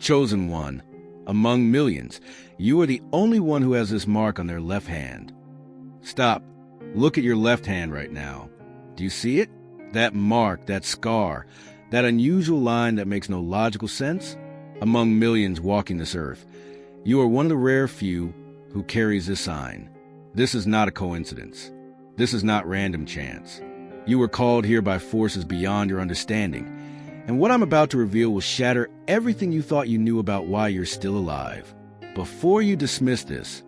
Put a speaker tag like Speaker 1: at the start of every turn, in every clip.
Speaker 1: Chosen one. Among millions, you are the only one who has this mark on their left hand. Stop. Look at your left hand right now. Do you see it? That mark, that scar, that unusual line that makes no logical sense? Among millions walking this earth, you are one of the rare few who carries this sign. This is not a coincidence. This is not random chance. You were called here by forces beyond your understanding, and what I'm about to reveal will shatter everything you thought you knew about why you're still alive. Before you dismiss this,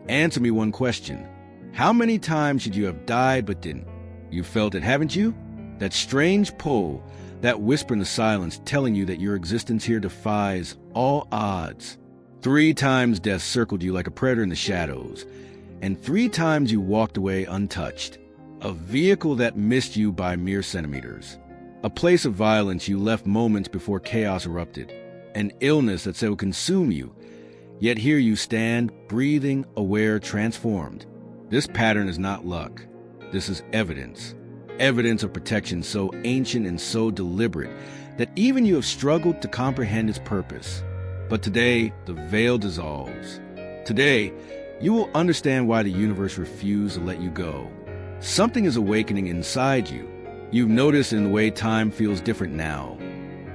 Speaker 1: answer me one question. How many times should you have died but didn't? You felt it, haven't you? That strange pull, that whisper in the silence telling you that your existence here defies all odds. 3 times death circled you like a predator in the shadows, and 3 times you walked away untouched. A vehicle that missed you by mere centimeters. A place of violence you left moments before chaos erupted. An illness that said it would consume you. Yet here you stand, breathing, aware, transformed. This pattern is not luck. This is evidence. Evidence of protection so ancient and so deliberate that even you have struggled to comprehend its purpose. But today, the veil dissolves. Today, you will understand why the universe refused to let you go. Something is awakening inside you. You've noticed in the way time feels different now,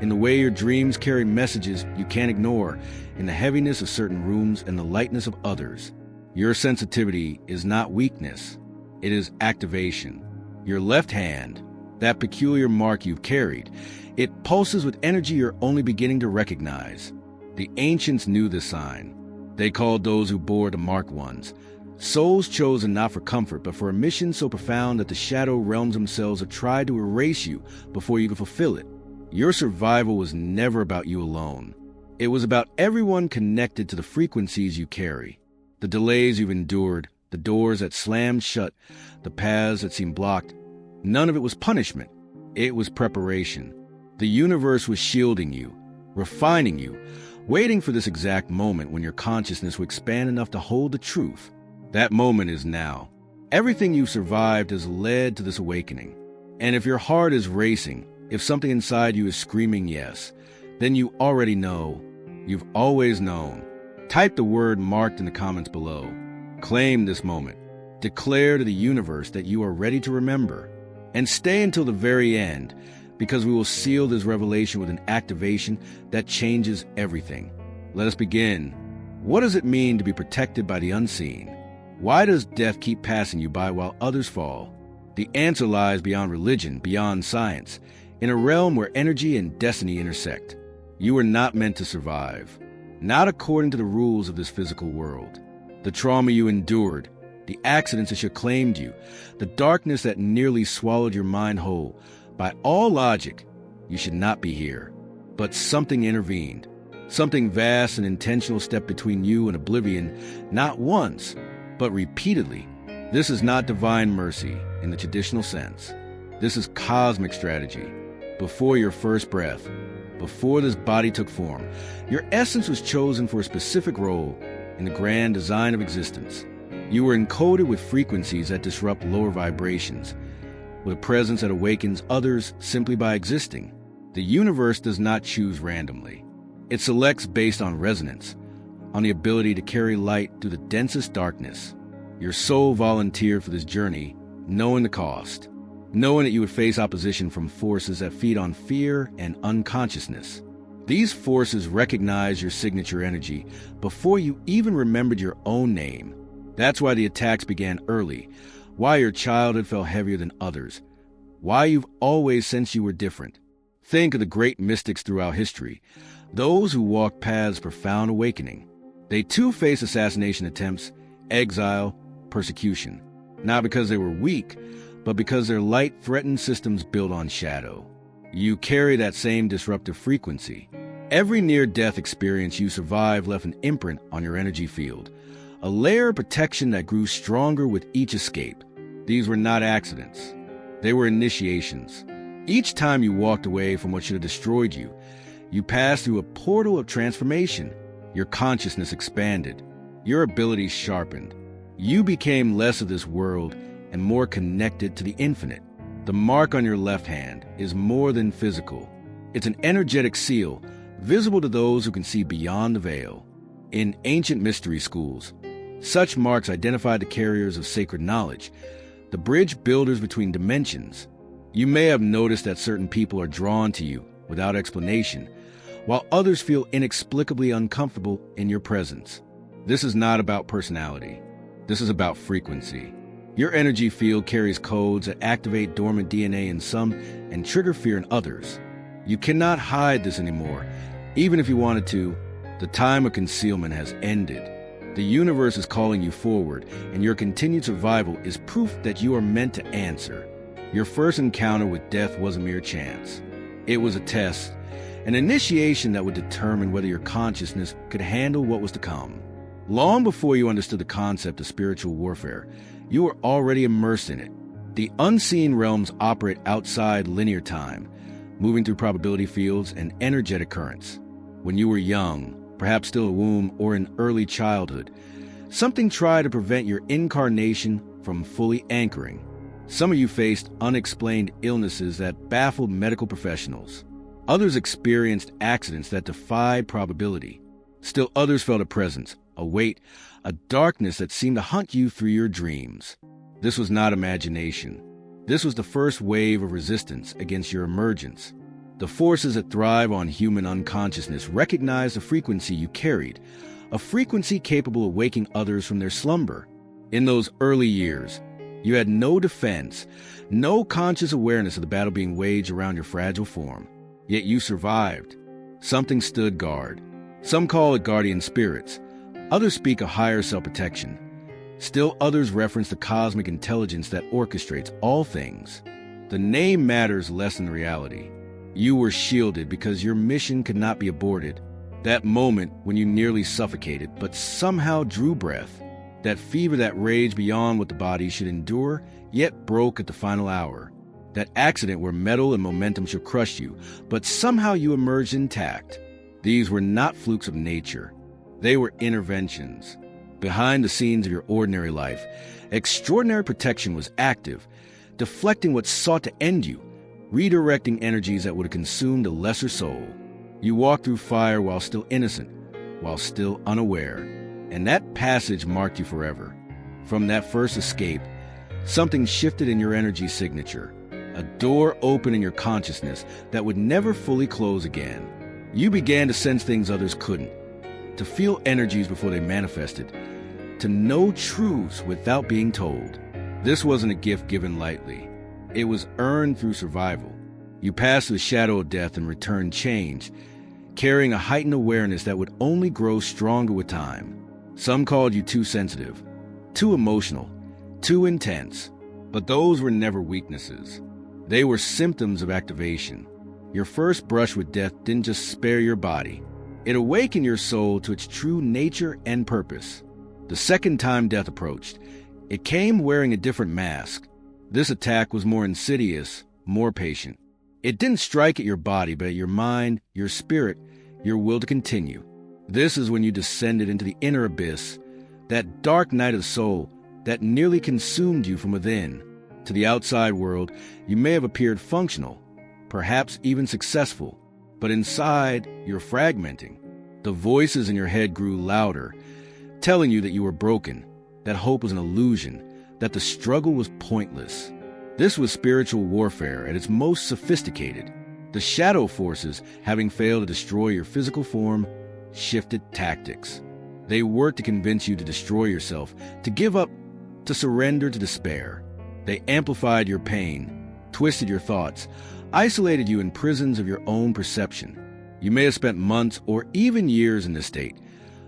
Speaker 1: in the way your dreams carry messages you can't ignore, in the heaviness of certain rooms and the lightness of others. Your sensitivity is not weakness, it is activation. Your left hand, that peculiar mark you've carried, it pulses with energy you're only beginning to recognize. The ancients knew this sign. They called those who bore the marked ones. Souls chosen not for comfort, but for a mission so profound that the shadow realms themselves have tried to erase you before you could fulfill it. Your survival was never about you alone. It was about everyone connected to the frequencies you carry. The delays you've endured, the doors that slammed shut, the paths that seemed blocked. None of it was punishment. It was preparation. The universe was shielding you, refining you, waiting for this exact moment when your consciousness would expand enough to hold the truth. That moment is now. Everything you've survived has led to this awakening. And if your heart is racing, if something inside you is screaming yes, then you already know. You've always known. Type the word marked in the comments below. Claim this moment. Declare to the universe that you are ready to remember. And stay until the very end, because we will seal this revelation with an activation that changes everything. Let us begin. What does it mean to be protected by the unseen? Why does death keep passing you by while others fall? The answer lies beyond religion, beyond science, in a realm where energy and destiny intersect. You are not meant to survive, not according to the rules of this physical world. The trauma you endured, the accidents that should claimed you, the darkness that nearly swallowed your mind whole, by all logic, you should not be here. But something intervened. Something vast and intentional stepped between you and oblivion, not once, but repeatedly. This is not divine mercy in the traditional sense. This is cosmic strategy. Before your first breath, before this body took form, your essence was chosen for a specific role in the grand design of existence. You were encoded with frequencies that disrupt lower vibrations, with a presence that awakens others simply by existing. The universe does not choose randomly. It selects based on resonance, on the ability to carry light through the densest darkness. Your soul volunteered for this journey, knowing the cost, knowing that you would face opposition from forces that feed on fear and unconsciousness. These forces recognize your signature energy before you even remembered your own name. That's why the attacks began early, why your childhood felt heavier than others, why you've always sensed you were different. Think of the great mystics throughout history, those who walked paths of profound awakening. They too faced assassination attempts, exile, persecution, not because they were weak, but because their light threatened systems built on shadow. You carry that same disruptive frequency. Every near-death experience you survived left an imprint on your energy field, a layer of protection that grew stronger with each escape. These were not accidents. They were initiations. Each time you walked away from what should have destroyed you, you passed through a portal of transformation. Your consciousness expanded. Your abilities sharpened. You became less of this world and more connected to the infinite. The mark on your left hand is more than physical. It's an energetic seal, visible to those who can see beyond the veil. In ancient mystery schools, such marks identified the carriers of sacred knowledge, the bridge builders between dimensions. You may have noticed that certain people are drawn to you without explanation, while others feel inexplicably uncomfortable in your presence. This is not about personality. This is about frequency. Your energy field carries codes that activate dormant DNA in some and trigger fear in others. You cannot hide this anymore. Even if you wanted to, the time of concealment has ended. The universe is calling you forward, and your continued survival is proof that you are meant to answer. Your first encounter with death was a mere chance. It was a test, an initiation that would determine whether your consciousness could handle what was to come. Long before you understood the concept of spiritual warfare, you were already immersed in it. The unseen realms operate outside linear time, moving through probability fields and energetic currents. When you were young, perhaps still a womb or in early childhood, something tried to prevent your incarnation from fully anchoring. Some of you faced unexplained illnesses that baffled medical professionals. Others experienced accidents that defied probability. Still others felt a presence, a weight, a darkness that seemed to hunt you through your dreams. This was not imagination. This was the first wave of resistance against your emergence. The forces that thrive on human unconsciousness recognized the frequency you carried, a frequency capable of waking others from their slumber. In those early years, you had no defense, no conscious awareness of the battle being waged around your fragile form. Yet you survived. Something stood guard. Some call it guardian spirits. Others speak of higher self-protection. Still others reference the cosmic intelligence that orchestrates all things. The name matters less than the reality. You were shielded because your mission could not be aborted. That moment when you nearly suffocated, but somehow drew breath. That fever that raged beyond what the body should endure, yet broke at the final hour. That accident where metal and momentum should crush you, but somehow you emerged intact. These were not flukes of nature. They were interventions. Behind the scenes of your ordinary life, extraordinary protection was active, deflecting what sought to end you, redirecting energies that would have consumed a lesser soul. You walked through fire while still innocent, while still unaware, and that passage marked you forever. From that first escape, something shifted in your energy signature, a door opened in your consciousness that would never fully close again. You began to sense things others couldn't, to feel energies before they manifested, to know truths without being told. This wasn't a gift given lightly. It was earned through survival. You passed the shadow of death and returned changed, carrying a heightened awareness that would only grow stronger with time. Some called you too sensitive, too emotional, too intense. But those were never weaknesses. They were symptoms of activation. Your first brush with death didn't just spare your body. It awakened your soul to its true nature and purpose. The second time death approached, it came wearing a different mask. This attack was more insidious, more patient. It didn't strike at your body, but at your mind, your spirit, your will to continue. This is when you descended into the inner abyss, that dark night of the soul that nearly consumed you from within. To the outside world, you may have appeared functional, perhaps even successful, but inside, you're fragmenting. The voices in your head grew louder, telling you that you were broken, that hope was an illusion, that the struggle was pointless. This was spiritual warfare at its most sophisticated. The shadow forces, having failed to destroy your physical form, shifted tactics. They worked to convince you to destroy yourself, to give up, to surrender to despair. They amplified your pain, twisted your thoughts, isolated you in prisons of your own perception. You may have spent months or even years in this state,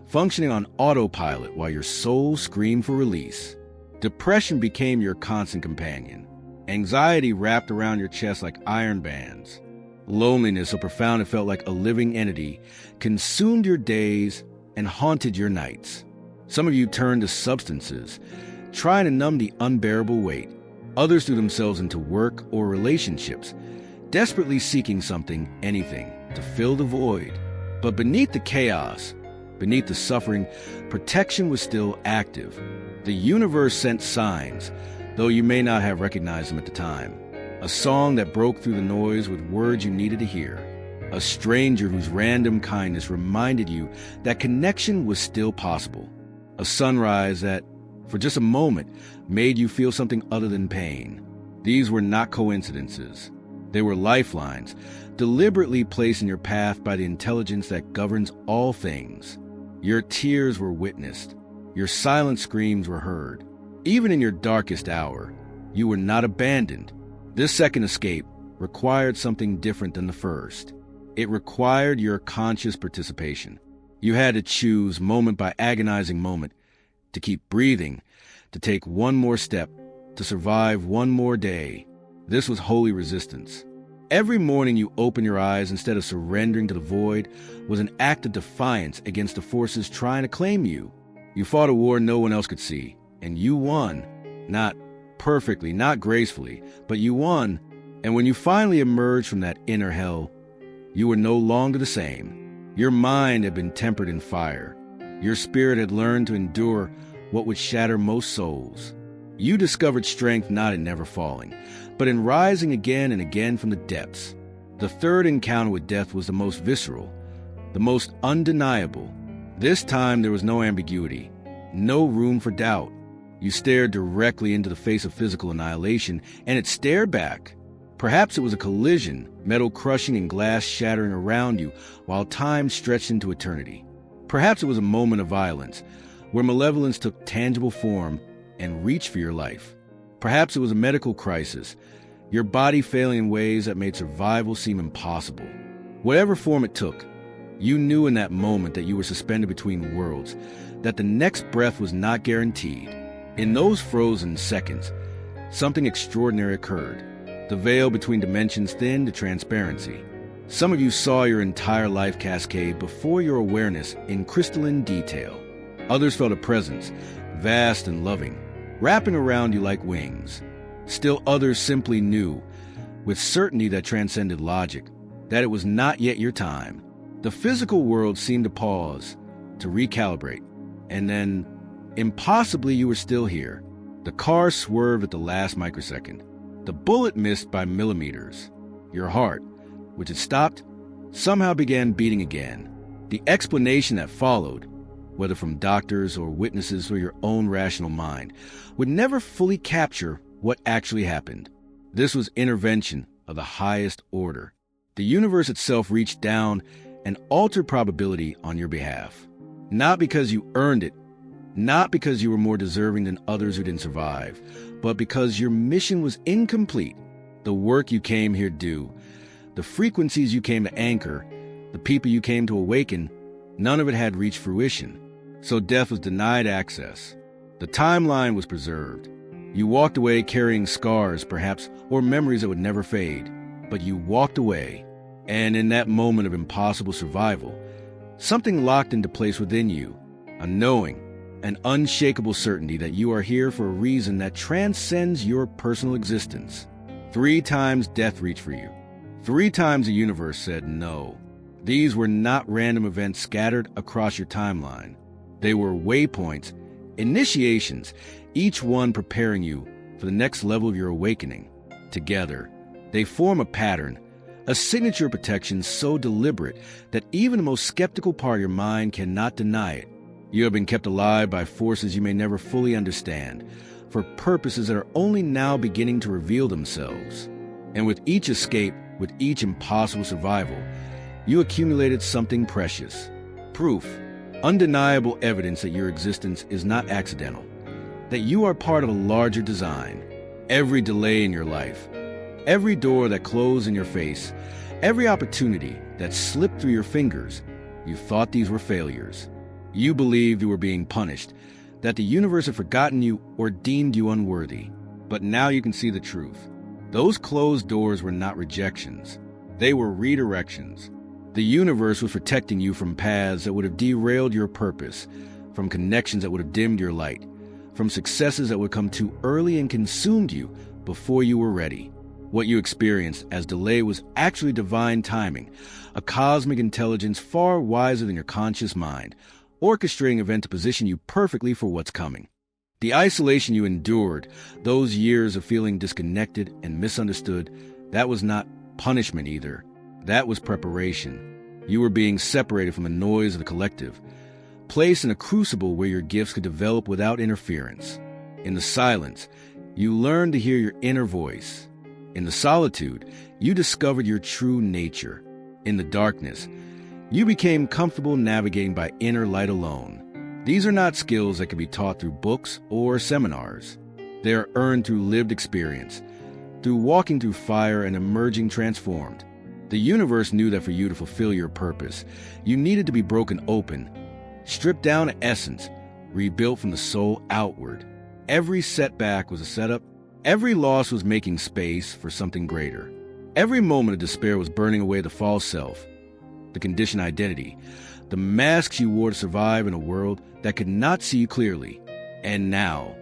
Speaker 1: functioning on autopilot while your soul screamed for release. Depression became your constant companion. Anxiety wrapped around your chest like iron bands. Loneliness, so profound it felt like a living entity, consumed your days and haunted your nights. Some of you turned to substances, trying to numb the unbearable weight. Others threw themselves into work or relationships, desperately seeking something, anything, to fill the void. But beneath the chaos, beneath the suffering, protection was still active. The universe sent signs, though you may not have recognized them at the time. A song that broke through the noise with words you needed to hear. A stranger whose random kindness reminded you that connection was still possible. A sunrise that, for just a moment, made you feel something other than pain. These were not coincidences. They were lifelines, deliberately placed in your path by the intelligence that governs all things. Your tears were witnessed. Your silent screams were heard. Even in your darkest hour, you were not abandoned. This second escape required something different than the first. It required your conscious participation. You had to choose, moment by agonizing moment, to keep breathing, to take one more step, to survive one more day. This was holy resistance. Every morning you opened your eyes instead of surrendering to the void was an act of defiance against the forces trying to claim you. You fought a war no one else could see, and you won. Not perfectly, not gracefully, but you won. And when you finally emerged from that inner hell, you were no longer the same. Your mind had been tempered in fire. Your spirit had learned to endure what would shatter most souls. You discovered strength not in never falling, but in rising again and again from the depths. The third encounter with death was the most visceral, the most undeniable. This time there was no ambiguity, no room for doubt. You stared directly into the face of physical annihilation, and it stared back. Perhaps it was a collision, metal crushing and glass shattering around you while time stretched into eternity. Perhaps it was a moment of violence, where malevolence took tangible form and reached for your life. Perhaps it was a medical crisis, your body failing in ways that made survival seem impossible. Whatever form it took, you knew in that moment that you were suspended between worlds, that the next breath was not guaranteed. In those frozen seconds, something extraordinary occurred. The veil between dimensions thinned to transparency. Some of you saw your entire life cascade before your awareness in crystalline detail. Others felt a presence, vast and loving, wrapping around you like wings. Still others simply knew, with certainty that transcended logic, that it was not yet your time. The physical world seemed to pause, to recalibrate, and then, impossibly, you were still here. The car swerved at the last microsecond. The bullet missed by millimeters. Your heart, which had stopped, somehow began beating again. The explanation that followed, whether from doctors or witnesses or your own rational mind, would never fully capture what actually happened. This was intervention of the highest order. The universe itself reached down and altered probability on your behalf. Not because you earned it, not because you were more deserving than others who didn't survive, but because your mission was incomplete. The work you came here to do, the frequencies you came to anchor, the people you came to awaken, none of it had reached fruition. So death was denied access. The timeline was preserved. You walked away carrying scars, perhaps, or memories that would never fade. But you walked away, and in that moment of impossible survival, something locked into place within you, a knowing, an unshakable certainty that you are here for a reason that transcends your personal existence. 3 times death reached for you. 3 times the universe said no. These were not random events scattered across your timeline. They were waypoints, initiations, each one preparing you for the next level of your awakening. Together, they form a pattern, a signature protection so deliberate that even the most skeptical part of your mind cannot deny it. You have been kept alive by forces you may never fully understand, for purposes that are only now beginning to reveal themselves. And with each escape, with each impossible survival, you accumulated something precious. Proof, undeniable evidence that your existence is not accidental, that you are part of a larger design. Every delay in your life, every door that closed in your face, every opportunity that slipped through your fingers, you thought these were failures. You believed you were being punished, that the universe had forgotten you or deemed you unworthy. But now you can see the truth. Those closed doors were not rejections. They were redirections. The universe was protecting you from paths that would have derailed your purpose, from connections that would have dimmed your light, from successes that would come too early and consumed you before you were ready. What you experienced as delay was actually divine timing, a cosmic intelligence far wiser than your conscious mind, orchestrating event to position you perfectly for what's coming. The isolation you endured, those years of feeling disconnected and misunderstood, that was not punishment either. That was preparation. You were being separated from the noise of the collective, placed in a crucible where your gifts could develop without interference. In the silence, you learned to hear your inner voice. In the solitude, you discovered your true nature. In the darkness, you became comfortable navigating by inner light alone. These are not skills that can be taught through books or seminars. They are earned through lived experience, through walking through fire and emerging transformed. The universe knew that for you to fulfill your purpose, you needed to be broken open, stripped down to essence, rebuilt from the soul outward. Every setback was a setup. Every loss was making space for something greater. Every moment of despair was burning away the false self, the conditioned identity, the masks you wore to survive in a world that could not see you clearly. And now,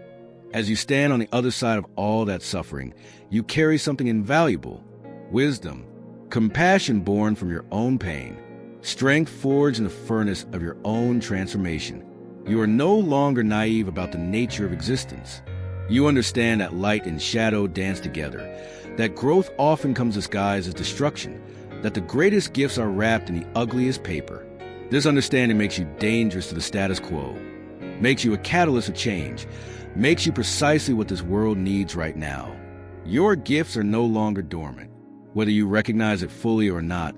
Speaker 1: as you stand on the other side of all that suffering, you carry something invaluable: wisdom, compassion born from your own pain, strength forged in the furnace of your own transformation. You are no longer naive about the nature of existence. You understand that light and shadow dance together, that growth often comes disguised as destruction, that the greatest gifts are wrapped in the ugliest paper. This understanding makes you dangerous to the status quo, makes you a catalyst of change, makes you precisely what this world needs right now. Your gifts are no longer dormant. Whether you recognize it fully or not,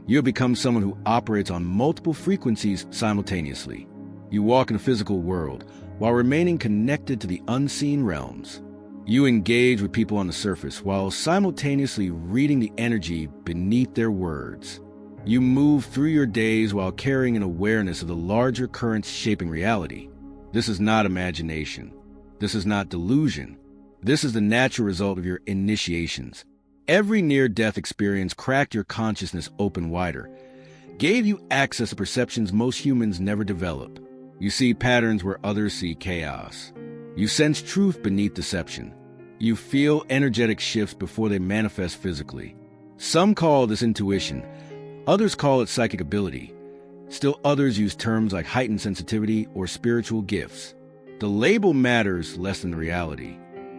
Speaker 1: you have become someone who operates on multiple frequencies simultaneously. You walk in the physical world while remaining connected to the unseen realms. You engage with people on the surface while simultaneously reading the energy beneath their words. You move through your days while carrying an awareness of the larger currents shaping reality. This is not imagination. This is not delusion. This is the natural result of your initiations. Every near-death experience cracked your consciousness open wider, gave you access to perceptions most humans never develop. You see patterns where others see chaos. You sense truth beneath deception. You feel energetic shifts before they manifest physically. Some call this intuition. Others call it psychic ability. Still others use terms like heightened sensitivity or spiritual gifts. The label matters less than the reality.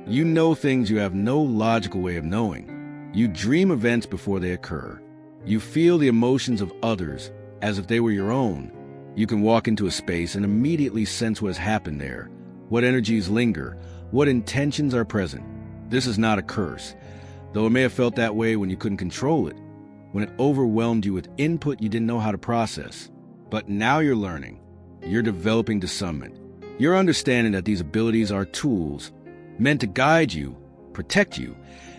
Speaker 1: You know things you have no logical way of knowing. You dream events before they occur. You feel the emotions of others as if they were your own. You can walk into a space and immediately sense what has happened there, what energies linger, what intentions are present. This is not a curse, though it may have felt that way when you couldn't control it, when it overwhelmed you with input you didn't know how to process. But now you're learning. You're developing discernment. You're understanding that these abilities are tools meant to guide you, protect you,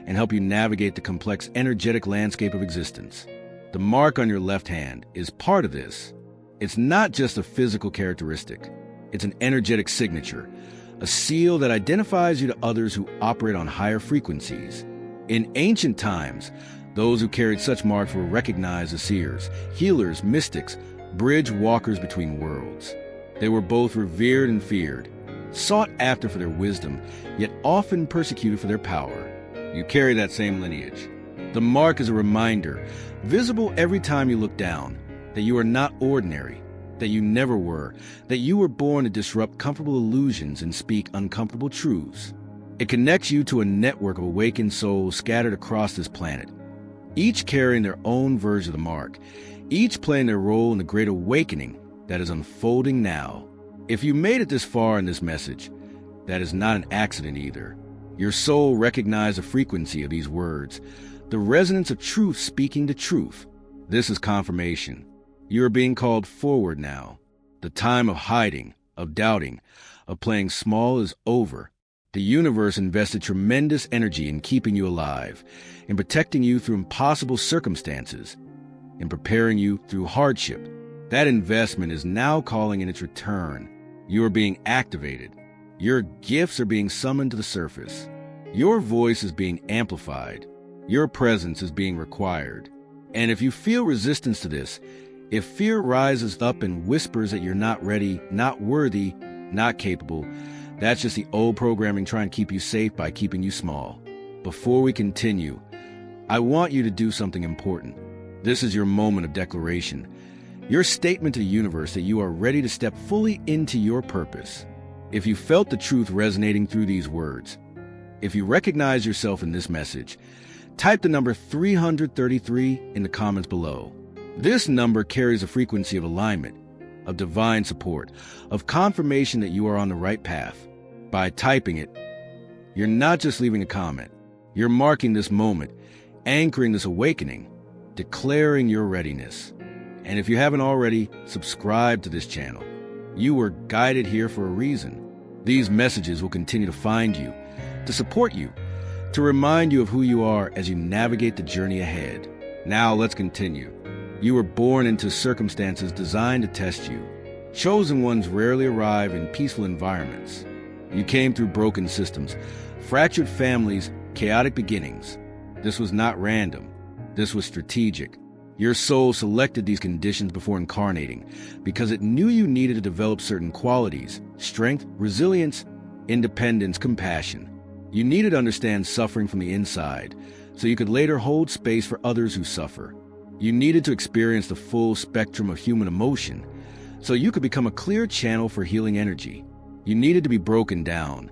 Speaker 1: and help you navigate the complex energetic landscape of existence. The mark on your left hand is part of this. It's not just a physical characteristic. It's an energetic signature, a seal that identifies you to others who operate on higher frequencies. In ancient times, those who carried such marks were recognized as seers, healers, mystics, bridge walkers between worlds. They were both revered and feared, sought after for their wisdom, yet often persecuted for their power. You carry that same lineage. The mark is a reminder, visible every time you look down, that you are not ordinary, that you never were, that you were born to disrupt comfortable illusions and speak uncomfortable truths. It connects you to a network of awakened souls scattered across this planet, each carrying their own version of the mark, each playing their role in the great awakening that is unfolding now. If you made it this far in this message, that is not an accident either. Your soul recognized the frequency of these words, the resonance of truth speaking to truth. This is confirmation. You are being called forward now. The time of hiding, of doubting, of playing small is over. The universe invested tremendous energy in keeping you alive, in protecting you through impossible circumstances, in preparing you through hardship. That investment is now calling in its return. You are being activated. Your gifts are being summoned to the surface. Your voice is being amplified. Your presence is being required. And if you feel resistance to this, if fear rises up and whispers that you're not ready, not worthy, not capable, that's just the old programming trying to keep you safe by keeping you small. Before we continue, I want you to do something important. This is your moment of declaration, your statement to the universe that you are ready to step fully into your purpose. If you felt the truth resonating through these words, if you recognize yourself in this message, Type the number 333 in the comments below. This number carries a frequency of alignment, of divine support, of confirmation that you are on the right path. By typing it, you're not just leaving a comment. You're marking this moment, anchoring this awakening, declaring your readiness. And if you haven't already, subscribe to this channel. You were guided here for a reason. These messages will continue to find you, to support you, to remind you of who you are as you navigate the journey ahead. Now let's continue. You were born into circumstances designed to test you. Chosen ones rarely arrive in peaceful environments. You came through broken systems, fractured families, chaotic beginnings. This was not random. This was strategic. Your soul selected these conditions before incarnating because it knew you needed to develop certain qualities: strength, resilience, independence, compassion. You needed to understand suffering from the inside so you could later hold space for others who suffer. You needed to experience the full spectrum of human emotion so you could become a clear channel for healing energy. You needed to be broken down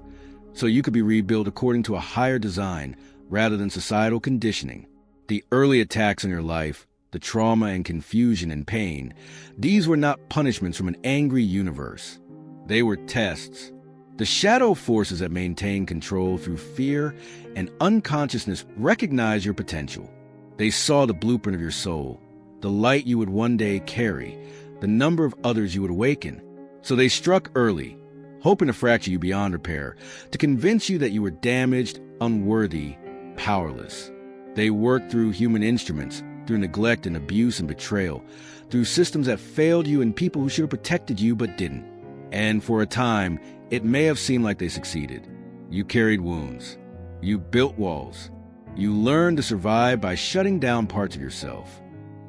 Speaker 1: so you could be rebuilt according to a higher design rather than societal conditioning. The early attacks in your life, the trauma and confusion and pain, these were not punishments from an angry universe. They were tests. The shadow forces that maintain control through fear and unconsciousness recognize your potential. They saw the blueprint of your soul, the light you would one day carry, the number of others you would awaken. So they struck early, hoping to fracture you beyond repair, to convince you that you were damaged, unworthy, powerless. They worked through human instruments, through neglect and abuse and betrayal, through systems that failed you and people who should have protected you but didn't. And for a time, it may have seemed like they succeeded. You carried wounds. You built walls. You learned to survive by shutting down parts of yourself.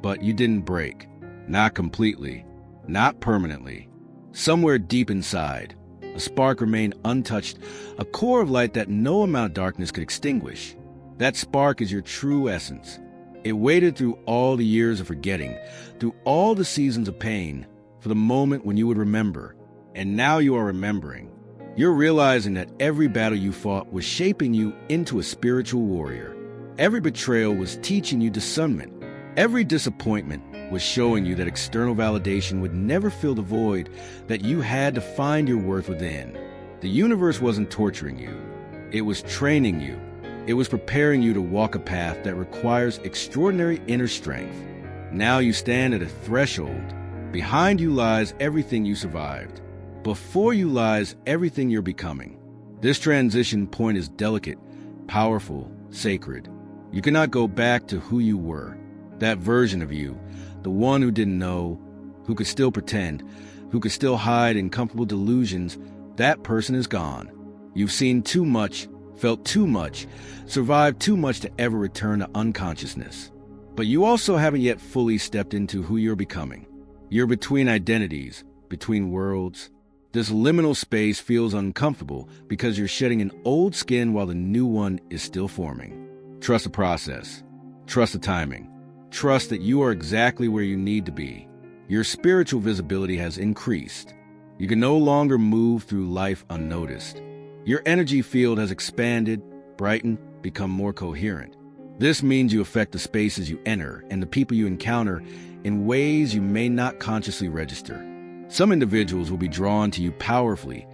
Speaker 1: But you didn't break. Not completely. Not permanently. Somewhere deep inside, a spark remained untouched, a core of light that no amount of darkness could extinguish. That spark is your true essence. It waited through all the years of forgetting, through all the seasons of pain, for the moment when you would remember. And now you are remembering. You're realizing that every battle you fought was shaping you into a spiritual warrior. Every betrayal was teaching you discernment. Every disappointment was showing you that external validation would never fill the void, that you had to find your worth within. The universe wasn't torturing you. It was training you. It was preparing you to walk a path that requires extraordinary inner strength. Now you stand at a threshold. Behind you lies everything you survived. Before you lies everything you're becoming. This transition point is delicate, powerful, sacred. You cannot go back to who you were. That version of you, the one who didn't know, who could still pretend, who could still hide in comfortable delusions, that person is gone. You've seen too much, felt too much, survived too much to ever return to unconsciousness. But you also haven't yet fully stepped into who you're becoming. You're between identities, between worlds. This liminal space feels uncomfortable because you're shedding an old skin while the new one is still forming. Trust the process. Trust the timing. Trust that you are exactly where you need to be. Your spiritual visibility has increased. You can no longer move through life unnoticed. Your energy field has expanded, brightened, become more coherent. This means you affect the spaces you enter and the people you encounter in ways you may not consciously register. Some individuals will be drawn to you powerfully,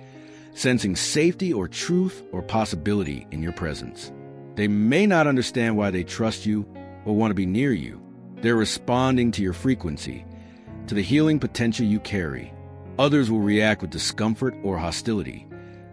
Speaker 1: sensing safety or truth or possibility in your presence. They may not understand why they trust you or want to be near you. They're responding to your frequency, to the healing potential you carry. Others will react with discomfort or hostility,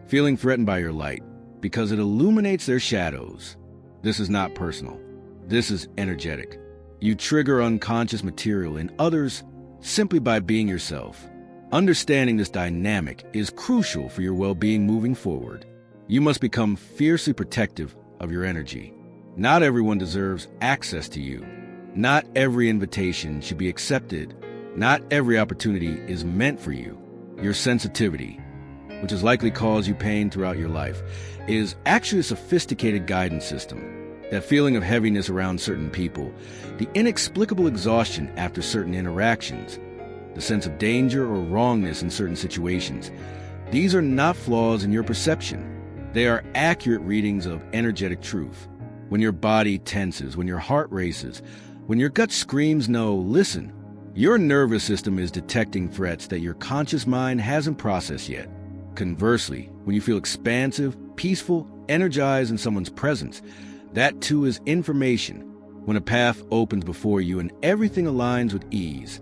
Speaker 1: feeling threatened by your light because it illuminates their shadows. This is not personal. This is energetic. You trigger unconscious material in others simply by being yourself. Understanding this dynamic is crucial for your well-being moving forward. You must become fiercely protective of your energy. Not everyone deserves access to you. Not every invitation should be accepted. Not every opportunity is meant for you. Your sensitivity, which has likely caused you pain throughout your life, is actually a sophisticated guidance system. That feeling of heaviness around certain people, the inexplicable exhaustion after certain interactions, the sense of danger or wrongness in certain situations, these are not flaws in your perception. They are accurate readings of energetic truth. When your body tenses, when your heart races, when your gut screams no, listen. Your nervous system is detecting threats that your conscious mind hasn't processed yet. Conversely, when you feel expansive, peaceful, energized in someone's presence, that too is information. When a path opens before you and everything aligns with ease,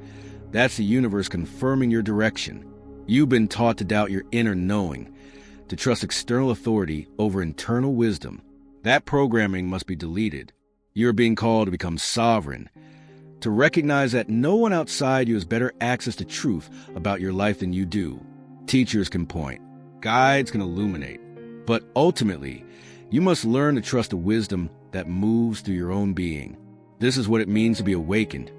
Speaker 1: that's the universe confirming your direction. You've been taught to doubt your inner knowing, to trust external authority over internal wisdom. That programming must be deleted. You're being called to become sovereign, to recognize that no one outside you has better access to truth about your life than you do. Teachers can point, guides can illuminate, but ultimately, you must learn to trust the wisdom that moves through your own being. This is what it means to be awakened,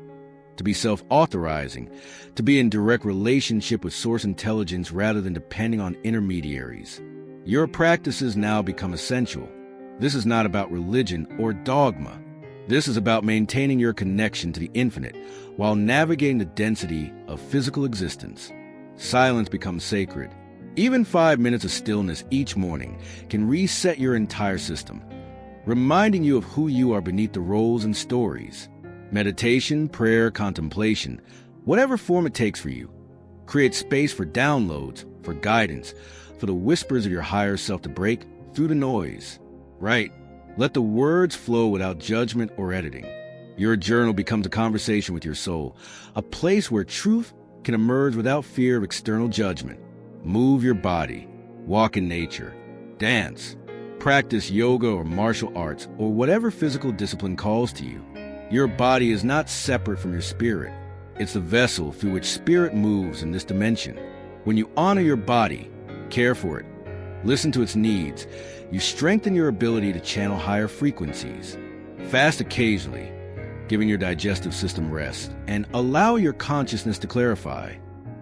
Speaker 1: to be self-authorizing, to be in direct relationship with source intelligence rather than depending on intermediaries. Your practices now become essential. This is not about religion or dogma. This is about maintaining your connection to the infinite while navigating the density of physical existence. Silence becomes sacred. Even 5 minutes of stillness each morning can reset your entire system, reminding you of who you are beneath the roles and stories. Meditation, prayer, contemplation, whatever form it takes for you, create space for downloads, for guidance, for the whispers of your higher self to break through the noise. Right. Let the words flow without judgment or editing. Your journal becomes a conversation with your soul, a place where truth can emerge without fear of external judgment. Move your body, walk in nature, dance, practice yoga or martial arts, or whatever physical discipline calls to you. Your body is not separate from your spirit. It's the vessel through which spirit moves in this dimension. When you honor your body, care for it, listen to its needs, you strengthen your ability to channel higher frequencies. Fast occasionally, giving your digestive system rest, and allow your consciousness to clarify.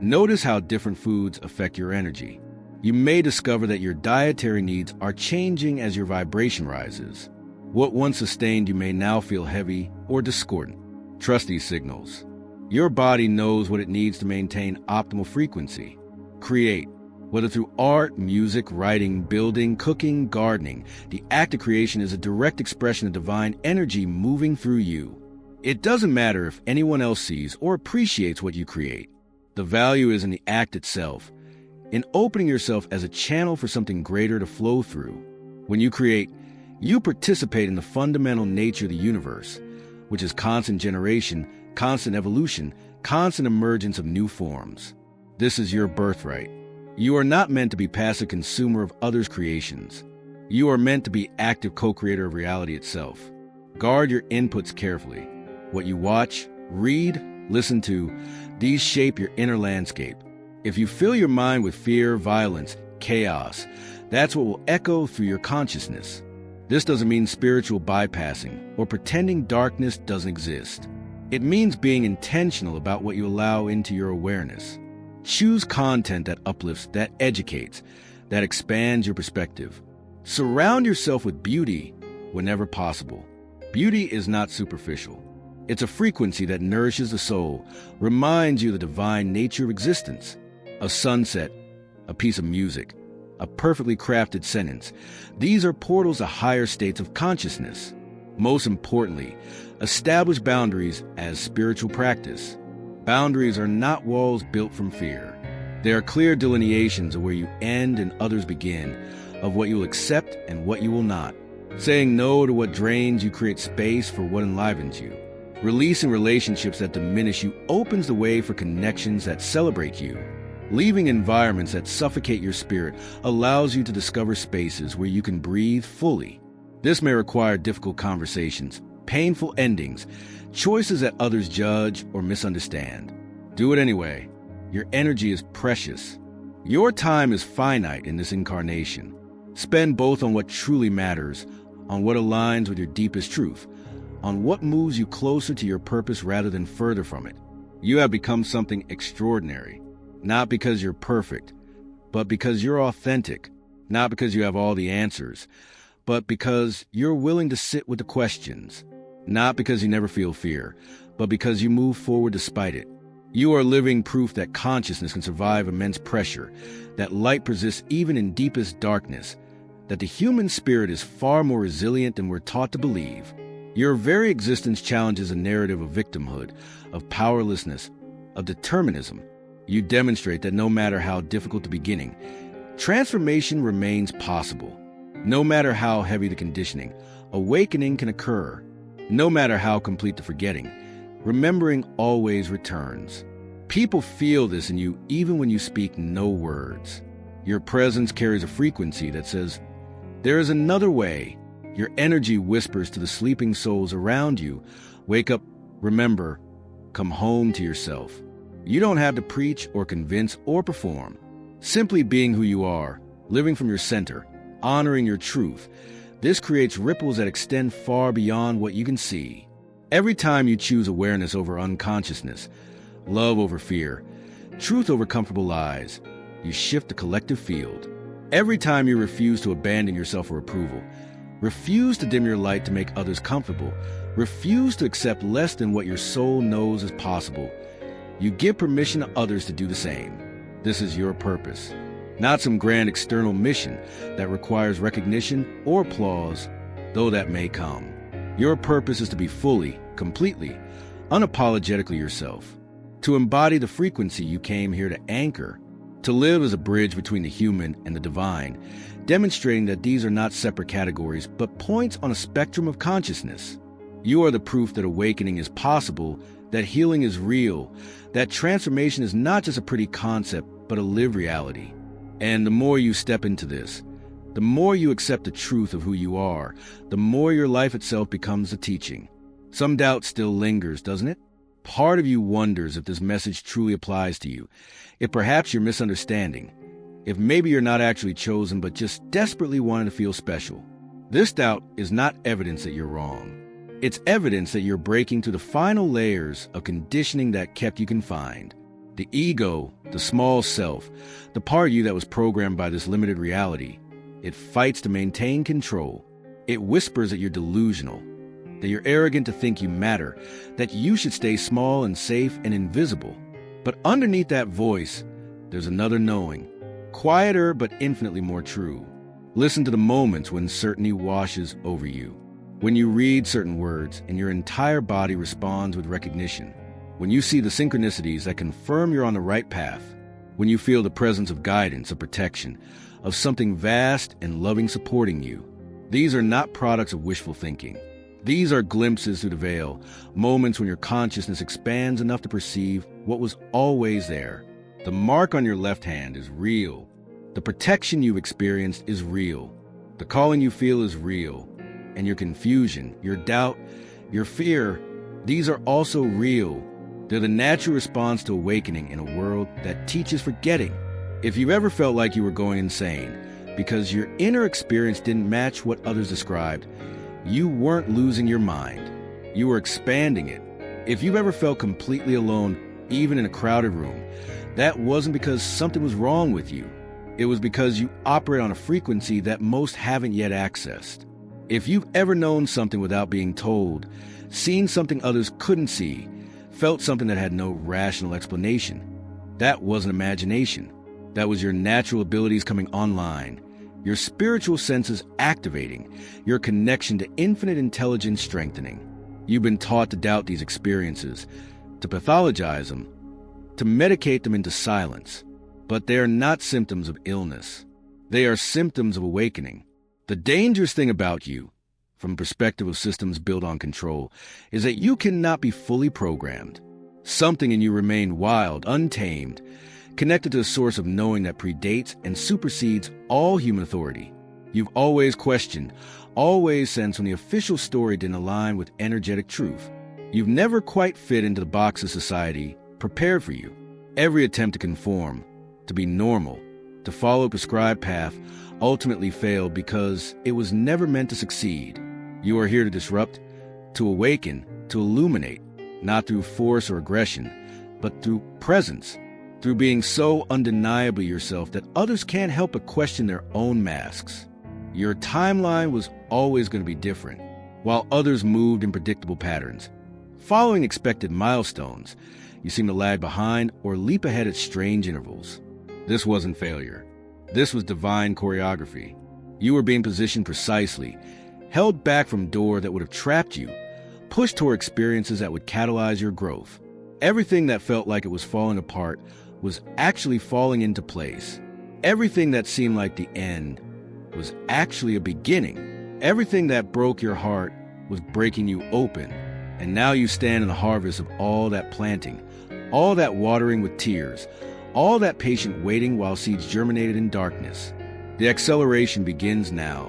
Speaker 1: Notice how different foods affect your energy. You may discover that your dietary needs are changing as your vibration rises. What once sustained you may now feel heavy or discordant. Trust these signals. Your body knows what it needs to maintain optimal frequency. Create. Whether through art, music, writing, building, cooking, gardening, the act of creation is a direct expression of divine energy moving through you. It doesn't matter if anyone else sees or appreciates what you create. The value is in the act itself, in opening yourself as a channel for something greater to flow through. When you create, you participate in the fundamental nature of the universe, which is constant generation, constant evolution, constant emergence of new forms. This is your birthright. You are not meant to be passive consumer of others' creations. You are meant to be active co-creator of reality itself. Guard your inputs carefully. What you watch, read, listen to, these shape your inner landscape. If you fill your mind with fear, violence, chaos, that's what will echo through your consciousness. This doesn't mean spiritual bypassing or pretending darkness doesn't exist. It means being intentional about what you allow into your awareness. Choose content that uplifts, that educates, that expands your perspective. Surround yourself with beauty whenever possible. Beauty is not superficial. It's a frequency that nourishes the soul, reminds you of the divine nature of existence. A sunset, a piece of music, a perfectly crafted sentence. These are portals to higher states of consciousness. Most importantly, establish boundaries as spiritual practice. Boundaries are not walls built from fear. They are clear delineations of where you end and others begin, of what you will accept and what you will not. Saying no to what drains you creates space for what enlivens you. Releasing relationships that diminish you opens the way for connections that celebrate you. Leaving environments that suffocate your spirit allows you to discover spaces where you can breathe fully. This may require difficult conversations, painful endings, choices that others judge or misunderstand. Do it anyway. Your energy is precious. Your time is finite in this incarnation. Spend both on what truly matters, on what aligns with your deepest truth, on what moves you closer to your purpose rather than further from it. You have become something extraordinary, not because you're perfect, but because you're authentic, not because you have all the answers, but because you're willing to sit with the questions. Not because you never feel fear, but because you move forward despite it. You are living proof that consciousness can survive immense pressure, that light persists even in deepest darkness, that the human spirit is far more resilient than we're taught to believe. Your very existence challenges a narrative of victimhood, of powerlessness, of determinism. You demonstrate that no matter how difficult the beginning, transformation remains possible. No matter how heavy the conditioning, awakening can occur. No matter how complete the forgetting, remembering always returns. People feel this in you even when you speak no words. Your presence carries a frequency that says, there is another way. Your energy whispers to the sleeping souls around you, wake up, remember, come home to yourself. You don't have to preach or convince or perform. Simply being who you are, living from your center, honoring your truth. This creates ripples that extend far beyond what you can see. Every time you choose awareness over unconsciousness, love over fear, truth over comfortable lies, you shift the collective field. Every time you refuse to abandon yourself for approval, refuse to dim your light to make others comfortable, refuse to accept less than what your soul knows is possible, you give permission to others to do the same. This is your purpose, not some grand external mission that requires recognition or applause, though that may come. Your purpose is to be fully, completely, unapologetically yourself, to embody the frequency you came here to anchor, to live as a bridge between the human and the divine, demonstrating that these are not separate categories, but points on a spectrum of consciousness. You are the proof that awakening is possible, that healing is real, that transformation is not just a pretty concept, but a lived reality. And the more you step into this, the more you accept the truth of who you are, the more your life itself becomes a teaching. Some doubt still lingers, doesn't it? Part of you wonders if this message truly applies to you, if perhaps you're misunderstanding, if maybe you're not actually chosen but just desperately wanting to feel special. This doubt is not evidence that you're wrong. It's evidence that you're breaking through the final layers of conditioning that kept you confined. The ego, the small self, the part of you that was programmed by this limited reality, it fights to maintain control. It whispers that you're delusional, that you're arrogant to think you matter, that you should stay small and safe and invisible. But underneath that voice, there's another knowing, quieter but infinitely more true. Listen to the moments when certainty washes over you, when you read certain words and your entire body responds with recognition, when you see the synchronicities that confirm you're on the right path, when you feel the presence of guidance, of protection, of something vast and loving supporting you. These are not products of wishful thinking. These are glimpses through the veil, moments when your consciousness expands enough to perceive what was always there. The mark on your left hand is real. The protection you've experienced is real. The calling you feel is real. And your confusion, your doubt, your fear, these are also real. They're the natural response to awakening in a world that teaches forgetting. If you've ever felt like you were going insane because your inner experience didn't match what others described, you weren't losing your mind. You were expanding it. If you've ever felt completely alone, even in a crowded room, that wasn't because something was wrong with you. It was because you operate on a frequency that most haven't yet accessed. If you've ever known something without being told, seen something others couldn't see, felt something that had no rational explanation, that wasn't imagination. That was your natural abilities coming online, your spiritual senses activating, your connection to infinite intelligence strengthening. You've been taught to doubt these experiences, to pathologize them, to medicate them into silence. But they are not symptoms of illness. They are symptoms of awakening. The dangerous thing about you, from the perspective of systems built on control, is that you cannot be fully programmed. Something in you remains wild, untamed, connected to a source of knowing that predates and supersedes all human authority. You've always questioned, always sensed when the official story didn't align with energetic truth. You've never quite fit into the box of society prepared for you. Every attempt to conform, to be normal, to follow a prescribed path, ultimately failed because it was never meant to succeed. You are here to disrupt, to awaken, to illuminate, not through force or aggression, but through presence, through being so undeniably yourself that others can't help but question their own masks. Your timeline was always going to be different, while others moved in predictable patterns. Following expected milestones, you seem to lag behind or leap ahead at strange intervals. This wasn't failure. This was divine choreography. You were being positioned precisely, held back from door that would have trapped you, pushed toward experiences that would catalyze your growth. Everything that felt like it was falling apart was actually falling into place. Everything that seemed like the end was actually a beginning. Everything that broke your heart was breaking you open. And now you stand in the harvest of all that planting, all that watering with tears, all that patient waiting while seeds germinated in darkness. The acceleration begins now.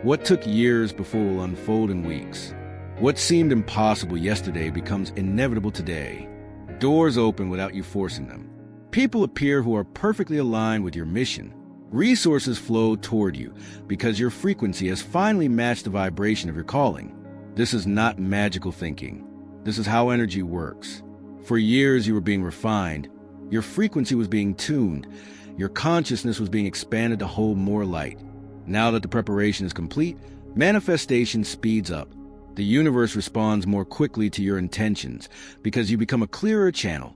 Speaker 1: What took years before will unfold in weeks. What seemed impossible yesterday becomes inevitable today. Doors open without you forcing them. People appear who are perfectly aligned with your mission. Resources flow toward you because your frequency has finally matched the vibration of your calling. This is not magical thinking. This is how energy works. For years you were being refined. Your frequency was being tuned. Your consciousness was being expanded to hold more light. Now that the preparation is complete, manifestation speeds up. The universe responds more quickly to your intentions because you become a clearer channel,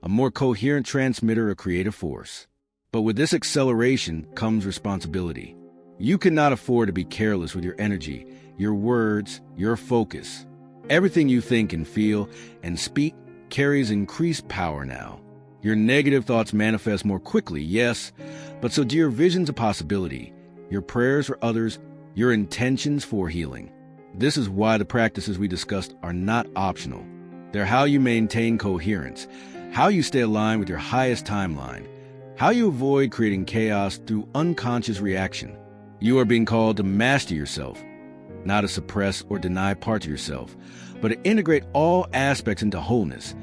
Speaker 1: a more coherent transmitter of creative force. But with this acceleration comes responsibility. You cannot afford to be careless with your energy, your words, your focus. Everything you think and feel and speak carries increased power now. Your negative thoughts manifest more quickly, yes, but so do your visions of possibility, your prayers for others, your intentions for healing. This is why the practices we discussed are not optional. They're how you maintain coherence, how you stay aligned with your highest timeline, how you avoid creating chaos through unconscious reaction. You are being called to master yourself, not to suppress or deny parts of yourself, but to integrate all aspects into wholeness,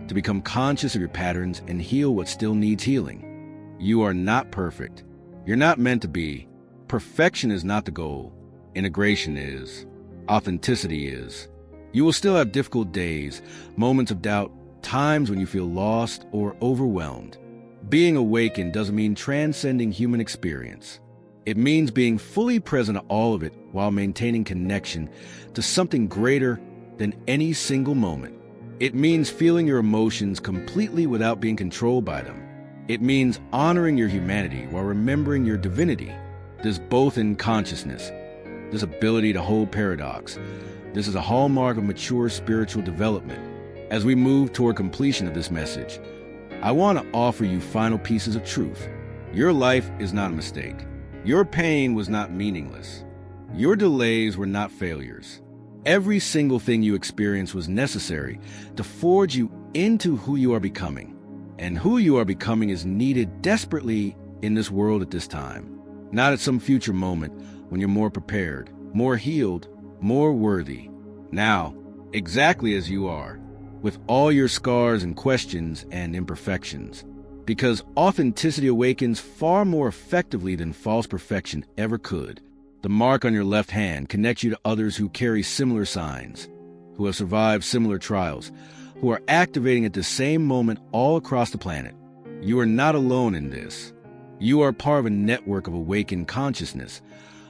Speaker 1: to become conscious of your patterns and heal what still needs healing. You are not perfect. You're not meant to be. Perfection is not the goal. Integration is. Authenticity is. You will still have difficult days, moments of doubt, times when you feel lost or overwhelmed. Being awakened doesn't mean transcending human experience. It means being fully present to all of it while maintaining connection to something greater than any single moment. It means feeling your emotions completely without being controlled by them. It means honoring your humanity while remembering your divinity. This both in consciousness, this ability to hold paradox. This is a hallmark of mature spiritual development. As we move toward completion of this message, I want to offer you final pieces of truth. Your life is not a mistake. Your pain was not meaningless. Your delays were not failures. Every single thing you experienced was necessary to forge you into who you are becoming. And who you are becoming is needed desperately in this world at this time. Not at some future moment when you're more prepared, more healed, more worthy. Now, exactly as you are, with all your scars and questions and imperfections. Because authenticity awakens far more effectively than false perfection ever could. The mark on your left hand connects you to others who carry similar signs, who have survived similar trials, who are activating at the same moment all across the planet. You are not alone in this. You are part of a network of awakened consciousness,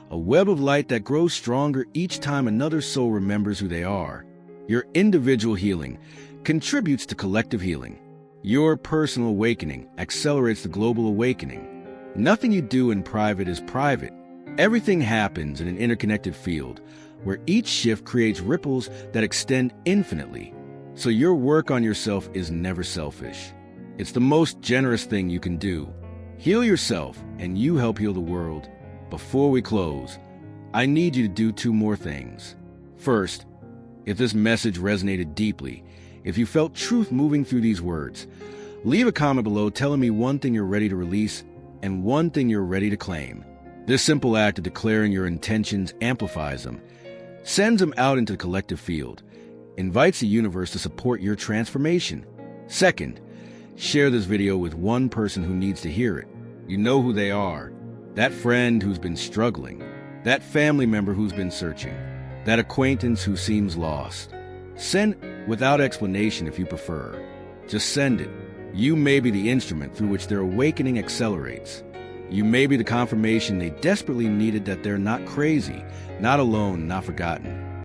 Speaker 1: a web of light that grows stronger each time another soul remembers who they are. Your individual healing contributes to collective healing. Your personal awakening accelerates the global awakening. Nothing you do in private is private. Everything happens in an interconnected field where each shift creates ripples that extend infinitely. So your work on yourself is never selfish. It's the most generous thing you can do. Heal yourself and you help heal the world. Before we close, I need you to do two more things. First, if this message resonated deeply, if you felt truth moving through these words, leave a comment below telling me one thing you're ready to release and one thing you're ready to claim. This simple act of declaring your intentions amplifies them, sends them out into the collective field, invites the universe to support your transformation. Second, share this video with one person who needs to hear it. You know who they are. That friend who's been struggling, that family member who's been searching, that acquaintance who seems lost. Send without explanation if you prefer. Just send it. You may be the instrument through which their awakening accelerates. You may be the confirmation they desperately needed that they're not crazy, not alone, not forgotten.